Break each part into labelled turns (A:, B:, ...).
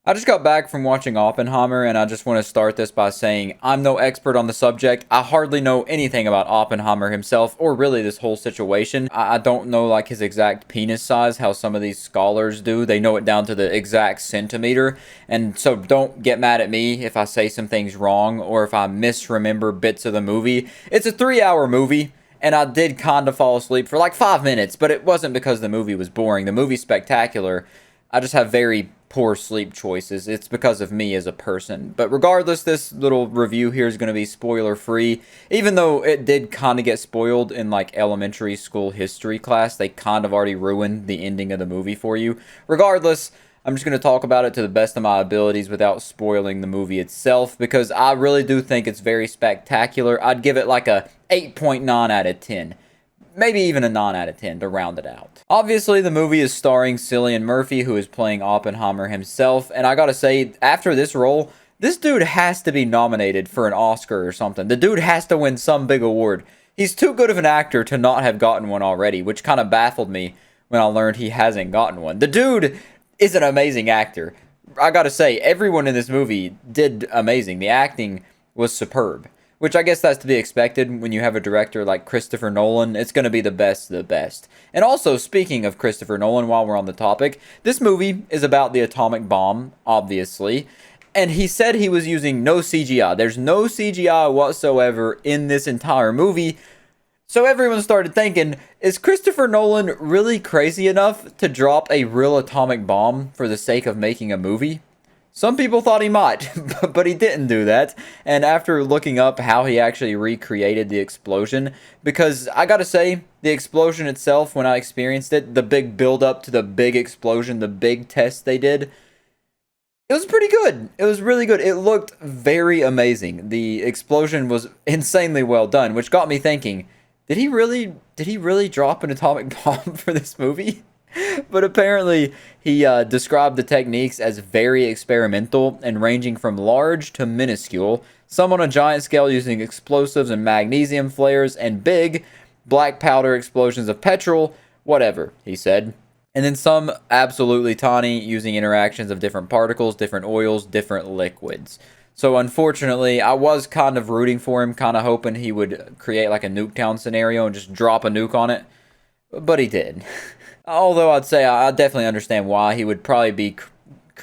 A: I just got back from watching Oppenheimer, and I just want to start this by saying I'm no expert on the subject. I hardly know anything about Oppenheimer himself, or really this whole situation. I don't know like his exact penis size, how some of these scholars do. They know it down to the exact centimeter, and so don't get mad at me if I say some things wrong, or if I misremember bits of the movie. It's a 3-hour movie. And I did kind of fall asleep for like 5 minutes, but it wasn't because the movie was boring. The movie's spectacular. I just have very poor sleep choices. It's because of me as a person. But regardless, this little review here is going to be spoiler free. Even though it did kind of get spoiled in like elementary school history class, they kind of already ruined the ending of the movie for you. Regardless, I'm just going to talk about it to the best of my abilities without spoiling the movie itself, because I really do think it's very spectacular. I'd give it like a 8.9 out of 10. Maybe even a 9 out of 10 to round it out. Obviously, the movie is starring Cillian Murphy, who is playing Oppenheimer himself, and I gotta say, after this role, this dude has to be nominated for an Oscar or something. The dude has to win some big award. He's too good of an actor to not have gotten one already, which kind of baffled me when I learned he hasn't gotten one. The dude is an amazing actor. I gotta say, everyone in this movie did amazing. The acting was superb. Which I guess that's to be expected when you have a director like Christopher Nolan. It's going to be the best of the best. And also, speaking of Christopher Nolan, while we're on the topic, this movie is about the atomic bomb, obviously. And he said he was using no CGI. There's no CGI whatsoever in this entire movie. So everyone started thinking, is Christopher Nolan really crazy enough to drop a real atomic bomb for the sake of making a movie? Some people thought he might, but he didn't do that. And after looking up how he actually recreated the explosion, because I gotta say, the explosion itself, when I experienced it, the big build up to the big explosion, the big test they did, it was pretty good. It was really good. It looked very amazing. The explosion was insanely well done, which got me thinking, did he really drop an atomic bomb for this movie? But apparently, he described the techniques as very experimental and ranging from large to minuscule, some on a giant scale using explosives and magnesium flares, and big black powder explosions of petrol, whatever, he said. And then some absolutely tiny using interactions of different particles, different oils, different liquids. So unfortunately, I was kind of rooting for him, kind of hoping he would create like a Nuketown scenario and just drop a nuke on it. But he did. Although I'd say I definitely understand why. He would probably be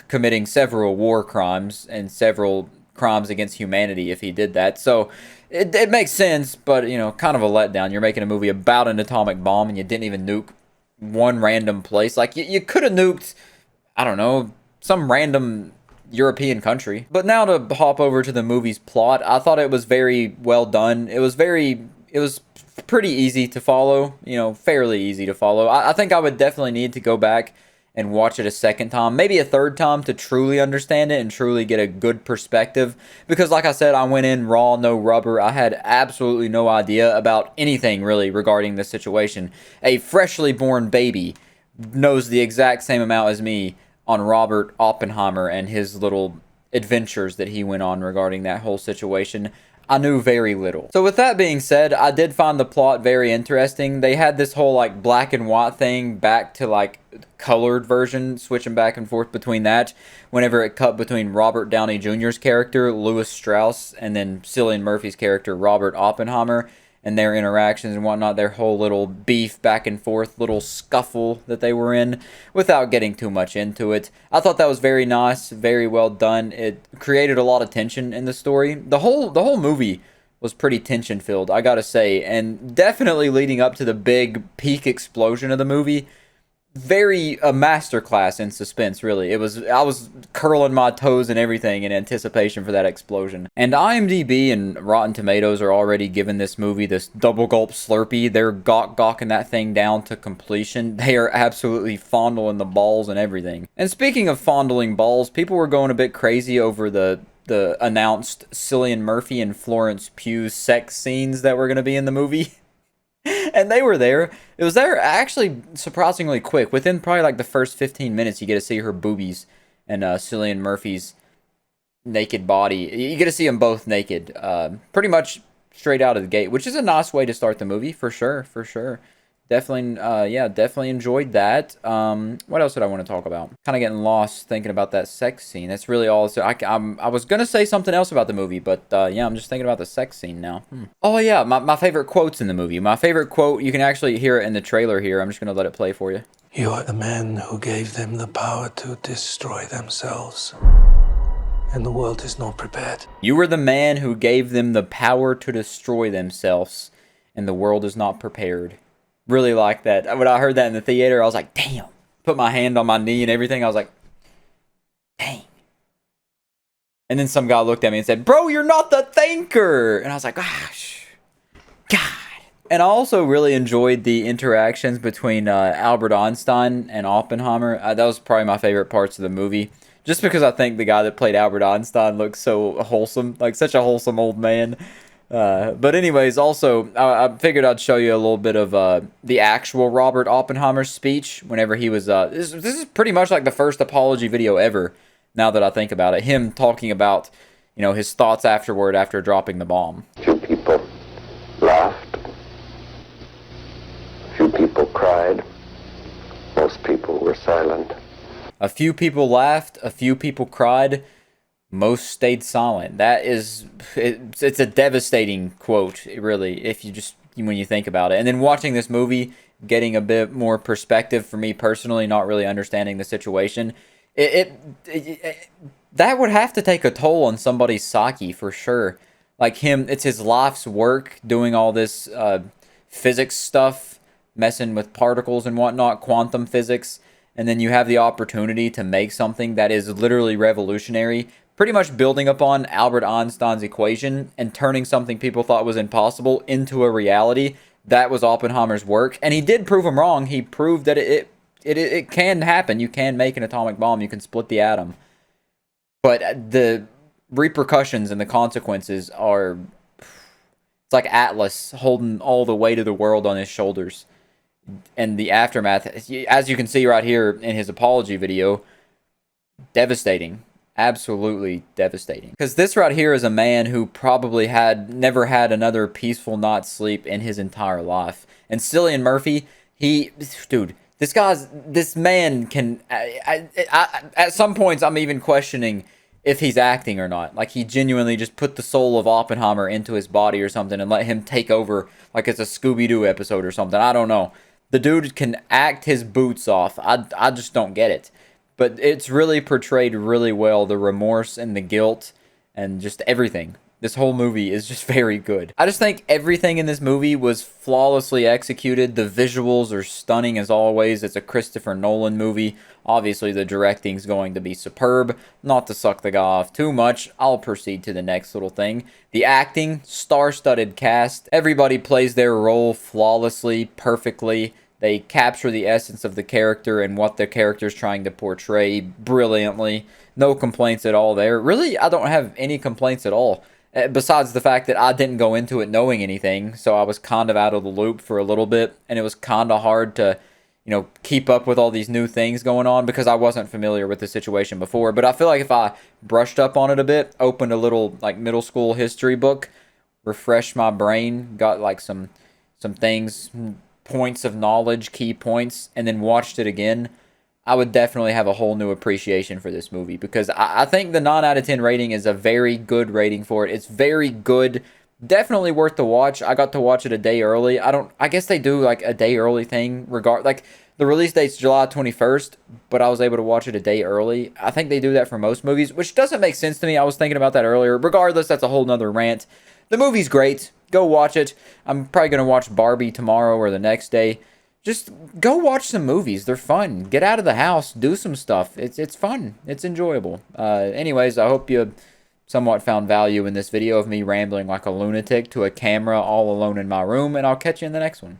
A: committing several war crimes and several crimes against humanity if he did that. So it makes sense, but, you know, kind of a letdown. You're making a movie about an atomic bomb and you didn't even nuke one random place. Like, you could have nuked, I don't know, some random European country. But now to hop over to the movie's plot, I thought it was very well done. It was pretty easy to follow, you know, fairly easy to follow. I think I would definitely need to go back and watch it a second time, maybe a third time, to truly understand it and truly get a good perspective. Because like I said, I went in raw, no rubber. I had absolutely no idea about anything really regarding this situation. A freshly born baby knows the exact same amount as me on Robert Oppenheimer and his little adventures that he went on regarding that whole situation. I knew very little. So with that being said, I did find the plot very interesting. They had this whole like black and white thing back to like colored version, switching back and forth between that whenever it cut between Robert Downey Jr.'s character, Louis Strauss, and then Cillian Murphy's character, Robert Oppenheimer, and their interactions and whatnot, their whole little beef back and forth, little scuffle that they were in, without getting too much into it. I thought that was very nice, very well done. It created a lot of tension in the story. The whole movie was pretty tension filled, I gotta say, and definitely leading up to the big peak explosion of the movie. Very a masterclass in suspense, really. I was curling my toes and everything in anticipation for that explosion. And IMDb and Rotten Tomatoes are already giving this movie this double gulp slurpee. They're gawking that thing down to completion. They are absolutely fondling the balls and everything. And speaking of fondling balls, people were going a bit crazy over the announced Cillian Murphy and Florence Pugh sex scenes that were going to be in the movie. And they were there. It was there actually surprisingly quick. Within probably like the first 15 minutes, you get to see her boobies and Cillian Murphy's naked body. You get to see them both naked, pretty much straight out of the gate, which is a nice way to start the movie, for sure, for sure. definitely, yeah, definitely enjoyed that. What else did I want to talk about? Kind of getting lost thinking about that sex scene. That's really all. So I was gonna say something else about the movie, but yeah, I'm just thinking about the sex scene now. Oh yeah, my favorite quotes in the movie. My favorite quote, you can actually hear it in the trailer here. I'm just gonna let it play for you.
B: You are the man who gave them the power to destroy themselves. And the world is not prepared.
A: You were the man who gave them the power to destroy themselves, and the world is not prepared. Really like that. When I heard that in the theater, I was like, damn. Put my hand on my knee and everything. I was like, dang. And then some guy looked at me and said, bro, you're not the thinker. And I was like, gosh, God. And I also really enjoyed the interactions between Albert Einstein and Oppenheimer. That was probably my favorite parts of the movie. Just because I think the guy that played Albert Einstein looks so wholesome. Like, such a wholesome old man. But anyways, also, I figured I'd show you a little bit of the actual Robert Oppenheimer speech whenever he was... this is pretty much like the first apology video ever, now that I think about it. Him talking about, you know, his thoughts afterward after dropping the bomb.
C: Few people laughed. Few people cried. Most people were silent.
A: A few people laughed. A few people cried. Most stayed silent. That is, it's a devastating quote, really, if you just, when you think about it. And then watching this movie, getting a bit more perspective for me personally, not really understanding the situation, that would have to take a toll on somebody's psyche for sure. Like him, it's his life's work doing all this physics stuff, messing with particles and whatnot, quantum physics, and then you have the opportunity to make something that is literally revolutionary, pretty much building upon Albert Einstein's equation and turning something people thought was impossible into a reality. That was Oppenheimer's work, and he did prove him wrong. He proved that it can happen. You can make an atomic bomb. You can split the atom. But the repercussions and the consequences are... It's like Atlas holding all the weight of the world on his shoulders. And the aftermath, as you can see right here in his apology video, devastating. Absolutely devastating. Because this right here is a man who probably never had another peaceful night's sleep in his entire life. And Cillian Murphy, dude, this man can, at some points I'm even questioning if he's acting or not. Like, he genuinely just put the soul of Oppenheimer into his body or something and let him take over like it's a Scooby-Doo episode or something. I don't know. The dude can act his boots off. I just don't get it. But it's really portrayed really well, the remorse and the guilt and just everything. This whole movie is just very good. I just think everything in this movie was flawlessly executed. The visuals are stunning as always. It's a Christopher Nolan movie. Obviously, the directing's going to be superb. Not to suck the guy off too much, I'll proceed to the next little thing. The acting, star-studded cast. Everybody plays their role flawlessly, perfectly. They capture the essence of the character and what the character's trying to portray brilliantly. No complaints at all there. Really, I don't have any complaints at all. Besides the fact that I didn't go into it knowing anything, so I was kind of out of the loop for a little bit, and it was kind of hard to, you know, keep up with all these new things going on because I wasn't familiar with the situation before. But I feel like if I brushed up on it a bit, opened a little, like, middle school history book, refreshed my brain, got, like, some things, points of knowledge, key points, and then watched it again, I would definitely have a whole new appreciation for this movie because I think the 9 out of 10 rating is a very good rating for it. It's very good. Definitely worth the watch. I got to watch it a day early. I guess they do like a day early thing like the release date's July 21st, but I was able to watch it a day early. I think they do that for most movies, which doesn't make sense to me. I was thinking about that earlier. Regardless, that's a whole nother rant. The movie's great. Go watch it. I'm probably going to watch Barbie tomorrow or the next day. Just go watch some movies. They're fun. Get out of the house. Do some stuff. It's fun. It's enjoyable. Anyways, I hope you somewhat found value in this video of me rambling like a lunatic to a camera all alone in my room, and I'll catch you in the next one.